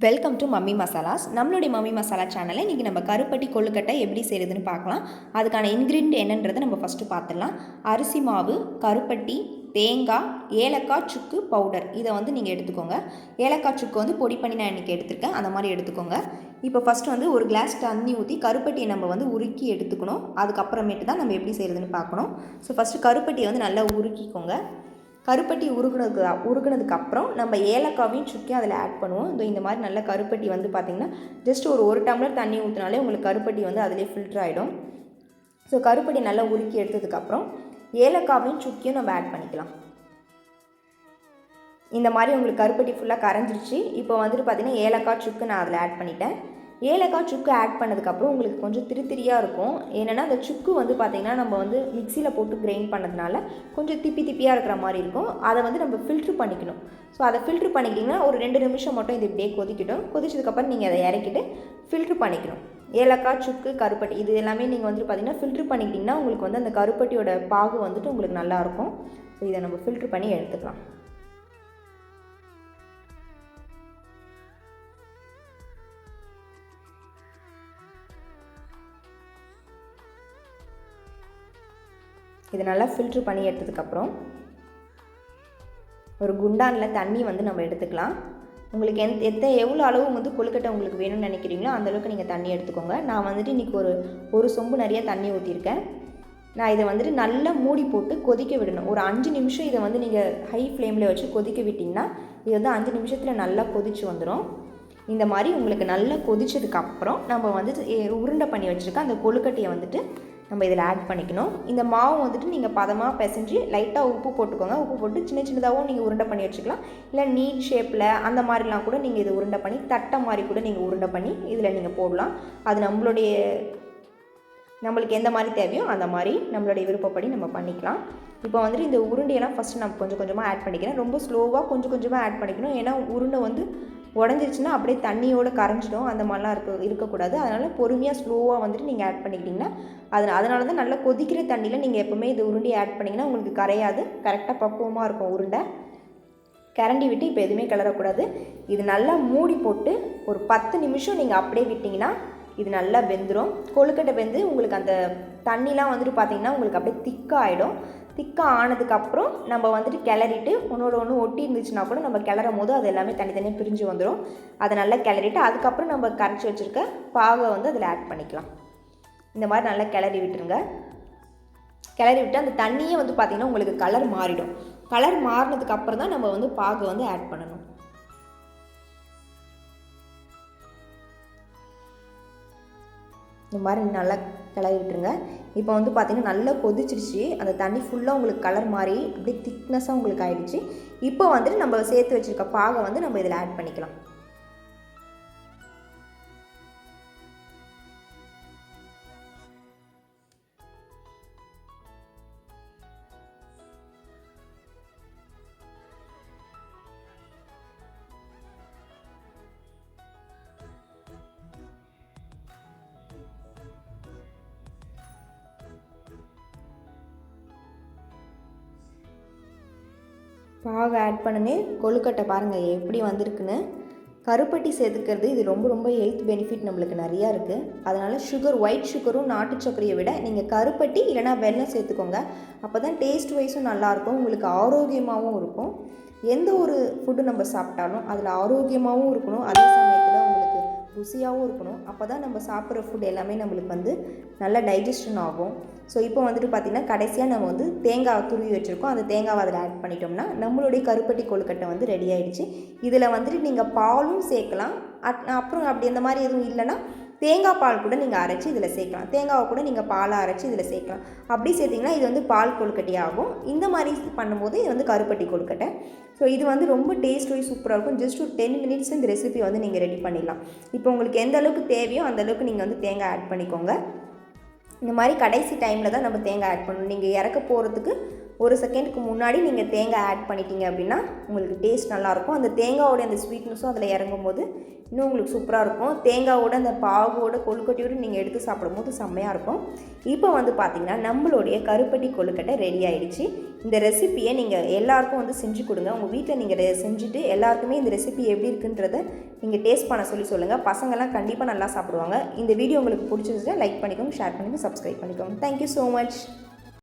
Welcome to mummy மசாலாஸ். நம்மளுடைய mummy masala சேனலில் இன்றைக்கி நம்ம கருப்பட்டி கொழுக்கட்டை எப்படி செய்கிறதுன்னு பார்க்கலாம். அதுக்கான இன்க்ரீடியன்ட் என்னன்றதை நம்ம ஃபஸ்ட்டு பார்த்துடலாம். அரிசி மாவு, கருப்பட்டி, தேங்காய், ஏலக்காய், சுக்கு பவுடர் இதை வந்து நீங்கள் எடுத்துக்கோங்க. ஏலக்காய் சுக்கு வந்து பொடி பண்ணி நான் இன்றைக்கி எடுத்துருக்கேன், அந்த மாதிரி எடுத்துக்கோங்க. இப்போ ஃபஸ்ட்டு வந்து ஒரு கிளாஸ் தண்ணி ஊற்றி கருப்பட்டியை நம்ம வந்து உருக்கி எடுத்துக்கணும். அதுக்கப்புறமேட்டு தான் நம்ம எப்படி செய்கிறதுன்னு பார்க்கணும். ஸோ ஃபஸ்ட்டு கருப்பட்டியை வந்து நல்லா உருக்கிக்கோங்க. கருப்பட்டி உருகுனதுக்கப்புறம் நம்ம ஏலக்காவையும் சுக்கி அதில் ஆட் பண்ணுவோம். இந்த மாதிரி நல்ல கருப்பட்டி வந்து பார்த்திங்கன்னா ஜஸ்ட் ஒரு டம்ளர் தண்ணி ஊற்றினாலே உங்களுக்கு கருப்பட்டி வந்து அதிலே ஃபில்டர் ஆகிடும். ஸோ கருப்பட்டி நல்லா உருக்கி எடுத்ததுக்கப்புறம் ஏலக்காவையும் சுக்கியும் நம்ம ஆட் பண்ணிக்கலாம். இந்த மாதிரி உங்களுக்கு கருப்பட்டி ஃபுல்லாக கரைஞ்சிருச்சு. இப்போ வந்துட்டு பார்த்திங்கன்னா ஏலக்காய் சுக்கு நான் அதில் ஆட் பண்ணிட்டேன். ஏலக்காய் சுக்கு ஆட் பண்ணதுக்கப்புறம் உங்களுக்கு கொஞ்சம் திரியாக இருக்கும். ஏன்னா அந்த சுக்கு வந்து பார்த்திங்கன்னா நம்ம வந்து மிக்சியில் போட்டு கிரைண்ட் பண்ணதுனால கொஞ்சம் திப்பியாக இருக்கிற மாதிரி இருக்கும். அதை வந்து நம்ம ஃபில்ட்ரு பண்ணிக்கணும். ஸோ அதை ஃபில்ட்ரு பண்ணிக்கிட்டிங்கன்னா ஒரு 2 நிமிஷம் மட்டும் இது இப்படியே கொதிக்கட்டும். கொதிச்சதுக்கப்புறம் நீங்கள் அதை இறக்கிட்டு ஃபில்ட்ரு பண்ணிக்கணும். ஏலக்காய் சுக்கு கருப்பட்டி இது எல்லாமே நீங்கள் வந்துட்டு பார்த்திங்கன்னா ஃபில்ட்ரு பண்ணிக்கிட்டிங்கன்னா உங்களுக்கு வந்து அந்த கருப்பட்டியோட பாகு வந்துட்டு உங்களுக்கு நல்லாயிருக்கும். ஸோ இதை நம்ம ஃபில்ட்ரு பண்ணி எடுத்துக்கலாம். இது நல்லா ஃபில்ட்ரு பண்ணி எடுத்ததுக்கப்புறம் ஒரு குண்டானில் தண்ணி வந்து நம்ம எடுத்துக்கலாம். உங்களுக்கு எவ்வளோ அளவு வந்து கொழுக்கட்டை உங்களுக்கு வேணும்னு நினைக்கிறீங்களோ அந்தளவுக்கு நீங்கள் தண்ணி எடுத்துக்கோங்க. நான் வந்துட்டு இன்றைக்கி ஒரு சொம்பு நிறைய தண்ணி ஊற்றிருக்கேன். நான் இதை வந்துட்டு நல்லா மூடி போட்டு கொதிக்க விடணும். ஒரு 5 நிமிஷம் இதை வந்து நீங்கள் ஹை ஃப்ளேமில் வச்சு கொதிக்க விட்டிங்கன்னா இது வந்து 5 நிமிஷத்தில் நல்லா கொதிச்சு வந்துடும். இந்த மாதிரி உங்களுக்கு நல்லா கொதிச்சதுக்கப்புறம் நம்ம வந்துட்டு உருண்டை பண்ணி வச்சுருக்க அந்த கொழுக்கட்டையை வந்துட்டு நம்ம இதில் ஆட் பண்ணிக்கணும். இந்த மாவு வந்துட்டு நீங்கள் பதமாக பிசைஞ்சு லைட்டாக உப்பு போட்டுக்கோங்க. உப்பு போட்டு சின்னதாகவும் நீங்கள் உருண்டை பண்ணி வச்சுக்கலாம். இல்லை நீட் ஷேப்பில் அந்த மாதிரிலாம் கூட நீங்கள் இதை உருண்டை பண்ணி தட்டை மாதிரி கூட நீங்கள் உருண்டை பண்ணி இதில் நீங்கள் போடலாம். அது நம்மளுக்கு எந்த மாதிரி தேவையோ அந்த மாதிரி நம்மளுடைய விருப்பப்படி நம்ம பண்ணிக்கலாம். இப்போ வந்துட்டு இந்த உருண்டையெல்லாம் ஃபஸ்ட்டு நான் கொஞ்சம் கொஞ்சமாக ஆட் பண்ணிக்கிறேன். ரொம்ப ஸ்லோவாக கொஞ்சம் கொஞ்சமாக ஆட் பண்ணிக்கணும். ஏன்னா உருண்டை வந்து உடஞ்சிருச்சுன்னா அப்படியே தண்ணியோடு கரைஞ்சிடும். அந்த மாதிரிலாம் இருக்கக்கூடாது. அதனால் பொறுமையாக ஸ்லோவாக வந்துட்டு நீங்கள் ஆட் பண்ணிக்கிட்டிங்கன்னா அதனால தான் நல்லா கொதிக்கிற தண்ணியில் நீங்கள் எப்போவுமே இது உருண்டையை ஆட் பண்ணிங்கன்னா உங்களுக்கு கரையாது. கரெக்டாக பக்குவமாக இருக்கும் உருண்டை. கரண்டி விட்டு இப்போ எதுவுமே கிளறக்கூடாது. இது நல்லா மூடி போட்டு ஒரு 10 நிமிஷம் நீங்கள் அப்படியே விட்டிங்கன்னா இது நல்லா வெந்துடும். கொழுக்கட்டை வெந்து உங்களுக்கு அந்த தண்ணிலாம் வந்துட்டு பார்த்திங்கன்னா உங்களுக்கு அப்படியே திக்காகிடும். திக்காக ஆனதுக்கப்புறம் நம்ம வந்துட்டு கிளறிட்டு ஒன்றோட ஒன்று ஒட்டி இருந்துச்சுன்னா கூட நம்ம கிளறும் போது அது எல்லாமே தனித்தனியாக பிரிஞ்சு வந்துடும். அதை நல்லா கிளறிட்டு அதுக்கப்புறம் நம்ம கரைச்சி வச்சுருக்க பாகை வந்து அதில் ஆட் பண்ணிக்கலாம். இந்த மாதிரி நல்லா கிளறி விட்டுருங்க. கிளறி விட்டு அந்த தண்ணியே வந்து பார்த்திங்கன்னா உங்களுக்கு கலர் மாறிடும். கலர் மாறினதுக்கப்புறம் தான் நம்ம வந்து பாகை வந்து ஆட் பண்ணணும். இந்த மாதிரி நல்லா கிளறி விட்டுருங்க. இப்போ வந்து பார்த்திங்கன்னா நல்லா கொதிச்சிருச்சு. அந்த தண்ணி ஃபுல்லாக உங்களுக்கு கலர் மாறி அப்படியே திக்னஸாக உங்களுக்கு ஆகிடுச்சு. இப்போ வந்துட்டு நம்ம சேர்த்து வச்சுருக்க பாகை வந்து நம்ம இதில் ஆட் பண்ணிக்கலாம். பாகு ஆட் பண்ணுங்க. கொழுக்கட்டை பாருங்கள் எப்படி வந்திருக்குன்னு. கருப்பட்டி சேர்த்துக்கிறது இது ரொம்ப ஹெல்த் பெனிஃபிட் நம்மளுக்கு நிறையா இருக்குது. அதனால் ஒயிட் சுகரும் நாட்டு சர்க்கரையை விட நீங்கள் கருப்பட்டி இல்லைனா வெல்லம் சேர்த்துக்கோங்க. அப்போ தான் டேஸ்ட் வைஸும் நல்லாயிருக்கும், உங்களுக்கு ஆரோக்கியமாகவும் இருக்கும். எந்த ஒரு ஃபுட்டு நம்ம சாப்பிட்டாலும் அதில் ஆரோக்கியமாகவும் இருக்கணும், அதே சமயத்தில் உங்களுக்கு ருசியாகவும் இருக்கணும். அப்போ தான் நம்ம சாப்பிட்ற ஃபுட் எல்லாமே நம்மளுக்கு வந்து நல்லா டைஜஷன் ஆகும். ஸோ இப்போ வந்துட்டு பார்த்திங்கன்னா கடைசியாக நம்ம வந்து தேங்காய் துருவி வச்சுருக்கோம். அந்த தேங்காவை அதில் ஆட் பண்ணிட்டோம்னா நம்மளுடைய கருப்பட்டி கொழுக்கட்டை வந்து ரெடி ஆகிடுச்சு. இதில் வந்துட்டு நீங்கள் பாலும் சேர்க்கலாம். அப்புறம் அப்படி அந்த மாதிரி எதுவும் இல்லைன்னா தேங்காய் பால் கூட நீங்கள் அரைச்சி இதில் சேர்க்கலாம். தேங்காவை கூட நீங்கள் பாலை அரைச்சி இதில் சேர்க்கலாம். அப்படி சேர்த்திங்கன்னா இது வந்து பால் கொழுக்கட்டை ஆகும். இந்த மாதிரி பண்ணும்போது இது வந்து கருப்பட்டி கொழுக்கட்டை. ஸோ இது வந்து ரொம்ப டேஸ்ட் வைஸ் சூப்பராக இருக்கும். ஜஸ்ட் ஒரு 10 மினிட்ஸ் இந்த ரெசிபி வந்து நீங்கள் ரெடி பண்ணிடலாம். இப்போ உங்களுக்கு எந்த அளவுக்கு தேவையோ அந்தளவுக்கு நீங்கள் வந்து தேங்காய் ஆட் பண்ணிக்கோங்க. இந்த மாதிரி கடைசி டைமில் தான் நம்ம தேங்காய் ஆட் பண்ணணும். நீங்கள் இறக்க போகிறதுக்கு 1 செகண்டுக்கு முன்னாடி நீங்கள் தேங்காய் ஆட் பண்ணிட்டீங்க அப்படின்னா உங்களுக்கு டேஸ்ட் நல்லாயிருக்கும். அந்த தேங்காயோட அந்த ஸ்வீட்னஸும் அதில் இறங்கும்போது இன்னும் உங்களுக்கு சூப்பராக இருக்கும். தேங்காவோட அந்த பாகோட கொழுக்கட்டையோடு நீங்கள் எடுத்து சாப்பிடும்போது செம்மையாக இருக்கும். இப்போ வந்து பார்த்திங்கன்னா நம்மளுடைய கருப்பட்டி கொழுக்கட்டை ரெடி ஆகிடுச்சு. இந்த ரெசிப்பியை நீங்கள் எல்லாருக்கும் வந்து செஞ்சு கொடுங்க. உங்கள் வீட்டில் நீங்கள் செஞ்சுட்டு எல்லாருக்குமே இந்த ரெசிபி எப்படி இருக்குன்றதை நீங்கள் டேஸ்ட் பண்ண சொல்லுங்கள். பசங்கள்லாம் கண்டிப்பாக நல்லா சாப்பிடுவாங்க. இந்த வீடியோ உங்களுக்கு பிடிச்சிருந்துச்சுன்னா லைக் பண்ணிக்கோங்க, ஷேர் பண்ணிக்கோங்க, சப்ஸ்கிரைப் பண்ணிக்கோங்க. Thank you so much.